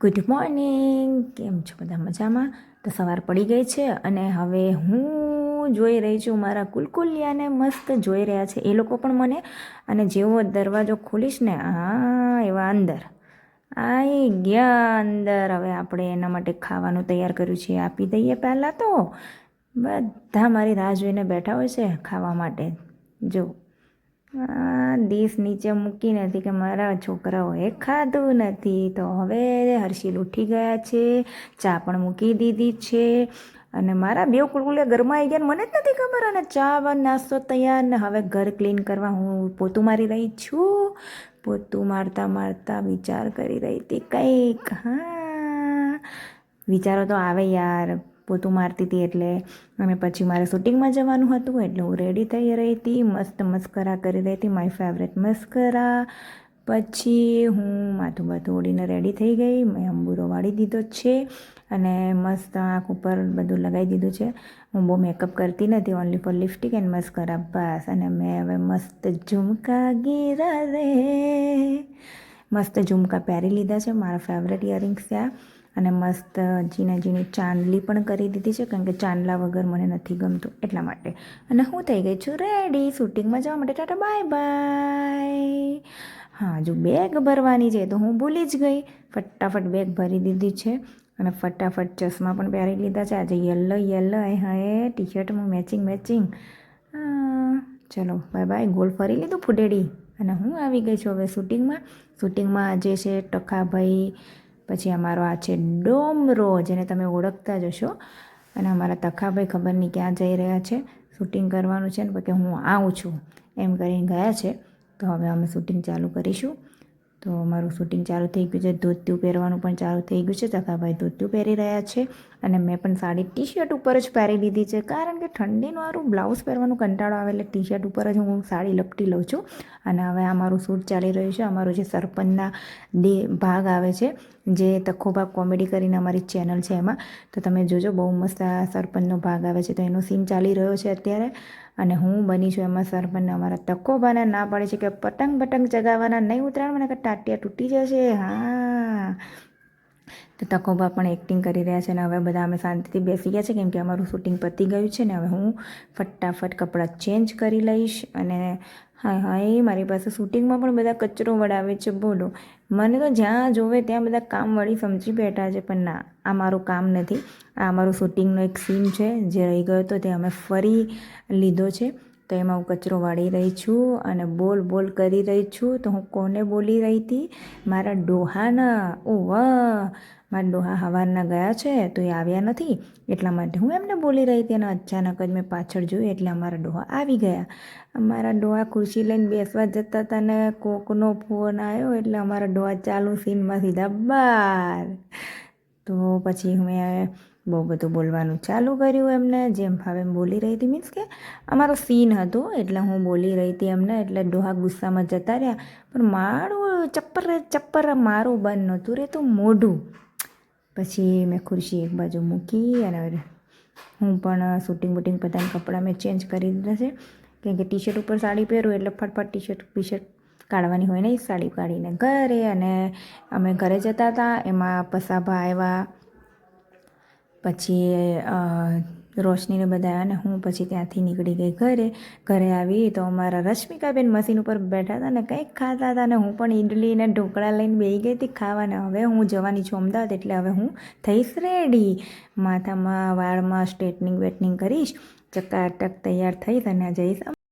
Good morning. કેમ છો બધા? મજામાં? તો સવાર પડી ગઈ છે અને હવે હું જોઈ રહી છું મારા કુલકુલિયાને મસ્ત જોઈ રહ્યા છે એ લોકો પણ મને. અને જેવો દરવાજો ખોલીશ ને એવા અંદર આવી ગયા અંદર. હવે આપણે એના માટે ખાવાનું તૈયાર કર્યું છે, આપી દઈએ. પહેલાં તો બધા મારી રાહ જોઈને બેઠા હોય છે ખાવા માટે. જો ડીશ નીચે મૂકી નથી કે મારા છોકરાઓએ ખાધું નથી. તો હવે હર્ષિલ ઉઠી ગયા છે, ચા પણ મૂકી દીધી છે અને મારા બે કુલકુલિયા ઘરમાં આવી ગયા મને જ નથી ખબર. અને ચા નાસ્તો તૈયાર ને હવે ઘર ક્લીન કરવા હું પોતું મારી રહી છું. પોતું મારતા મારતા વિચાર કરી રહી હતી કંઈક. વિચારો તો આવે યાર, પોતું મારતી હતી એટલે. અને પછી મારે શૂટિંગમાં જવાનું હતું એટલે હું રેડી થઈ રહી હતી, મસ્ત મસ્કરા કરી રહી હતી, માય ફેવરેટ મસ્કરા. પછી હું માથું બાથું ઓળીને રેડી થઈ ગઈ. મેં અંબુરો વાળી દીધો છે અને મસ્ત આંખ ઉપર બધું લગાવી દીધું છે. હું બહુ મેકઅપ કરતી નથી, only for lipstick and mascara બસ. અને મેં હવે મસ્ત ઝુમકા ગીરા રે, મસ્ત ઝુમકા પહેરી લીધા છે, મારા ફેવરેટ ઇયરિંગ્સ છે. અને મસ્ત ઝીણી ઝીણી ચાંદલી પણ કરી દીધી છે, કારણ કે ચાંદલા વગર મને નથી ગમતું એટલા માટે. અને હું થઈ ગઈ છું રેડી શૂટિંગમાં જવા માટે. Tata bye bye. હા, જો બેગ ભરવાની છે તો હું ભૂલી જ ગઈ. ફટાફટ બેગ ભરી દીધી છે અને ફટાફટ ચશ્મા પણ પહેરી લીધા છે. આજે યલો ટી શર્ટમાં મેચિંગ. ચલો બાય બાય. ગોલ ફરી લીધું ફૂડેડી અને હું આવી ગઈ છું હવે શૂટિંગમાં આજે છે ટકાભાઈ. પછી અમારો આ છે ડોમરો, જેને તમે ઓળખતા જ હશો. અને અમારા તખાભાઈ ખબર નહીં ક્યાં જઈ રહ્યા છે, શૂટિંગ કરવાનું છે ને કે હું આવું છું એમ કરીને ગયા છે. તો હવે અમે શૂટિંગ ચાલુ કરીશું. તો અમારું શૂટિંગ ચાલુ થઈ ગયું છે. ધોતિયું પહેરવાનું પણ ચાલુ થઈ ગયું છે. તખાભાઈ ધોતિયું પહેરી રહ્યા છે અને મેં પણ સાડી ટી શર્ટ ઉપર જ પહેરી લીધી છે, કારણ કે ઠંડીનું સારું બ્લાઉઝ પહેરવાનું કંટાળો આવે એટલે ટી શર્ટ ઉપર જ હું સાડી લપટી લઉં છું. અને હવે અમારું શૂટ ચાલી રહ્યું છે. અમારું જે સરપંચના ભાગ આવે છે, જે તખો ભાગ કોમેડી કરીને અમારી ચેનલ છે એમાં, તો તમે જોજો બહુ મસ્ત આ સરપંચનો ભાગ આવે છે. તો એનો સીન ચાલી રહ્યો છે અત્યારે અને હું બની છું એમાં સરપંચને. અમારા તકોબાને ના પાડે છે કે પતંગ ચગાવવાના નહીં ઉતરાણ, મને કે ટાટિયા તૂટી જશે. તો તકોબા પણ એક્ટિંગ કરી રહ્યા છે અને હવે બધા અમે શાંતિથી બેસી ગયા છે, કેમ કે અમારું શૂટિંગ પતી ગયું છે ને હવે હું ફટાફટ કપડાં ચેન્જ કરી લઈશ. અને હાય મારી પાસે શૂટિંગમાં પણ બધા કચરો વળાવે છે. બોલો, મને તો જ્યાં જોવે ત્યાં બધા કામવાળી સમજી બેઠા છે, પણ ના, આ મારું કામ નથી. આ અમારું શૂટિંગનો એક સીન છે જે રહી ગયો હતો, તે અમે ફરી લીધો છે. તો એમાં હું કચરો વાળી રહી છું અને બોલ કરી રહી છું. તો હું કોને બોલી રહી હતી? મારા ડોહાના. ઓ વાહ, મારા ડોહા સવારના ગયા છે તો એ આવ્યા નથી, એટલા માટે હું એમને બોલી રહી હતી. અને અચાનક જ મેં પાછળ જોયું એટલે અમારા ડોહા આવી ગયા. અમારા ડોહા ખુરશી લઈને બેસવા જતા હતા ને કોકનો ફોન આવ્યો એટલે અમારા ડોહા ચાલુ સીનમાં સીધા બહાર. તો પછી મેં બહુ બધું બોલવાનું ચાલુ કર્યું એમને, જેમ ભાવે એમ બોલી રહી હતી. મીન્સ કે અમારો સીન હતો એટલે હું બોલી રહી હતી એમને, એટલે ડોહા ગુસ્સામાં જતા રહ્યા. પણ મારું ચપ્પર મારું બંધ નહોતું રહેતું, મોઢું. પછી મેં ખુરશી એક બાજુ મૂકી અને હું પણ શૂટિંગ બૂટિંગ બધાને કપડાં મેં ચેન્જ કરી દીધા છે, કેમ કે ટી શર્ટ ઉપર સાડી પહેરું એટલે ફટફટ ટી શર્ટ કાઢવાની હોય ને, સાડી કાઢીને ઘરે. અને અમે ઘરે જતા હતા એમાં પસાભા આવ્યા, પછી રોશનીને બધા આવ્યા ને હું પછી ત્યાંથી નીકળી ગઈ ઘરે આવી તો અમારા રશ્મિકાબેન મશીન ઉપર બેઠા હતા ને કંઈક ખાતા હતા ને હું પણ ઈડલી ને ઢોકળા લઈને બેસી ગઈ હતી ખાવાને. હવે હું જવાની છું અમદાવાદ, એટલે હવે હું થઈશ રેડી. માથામાં વાળમાં સ્ટ્રેટનિંગ વેટનિંગ કરીશ, ચકાટક તૈયાર થઈશ અને જઈશ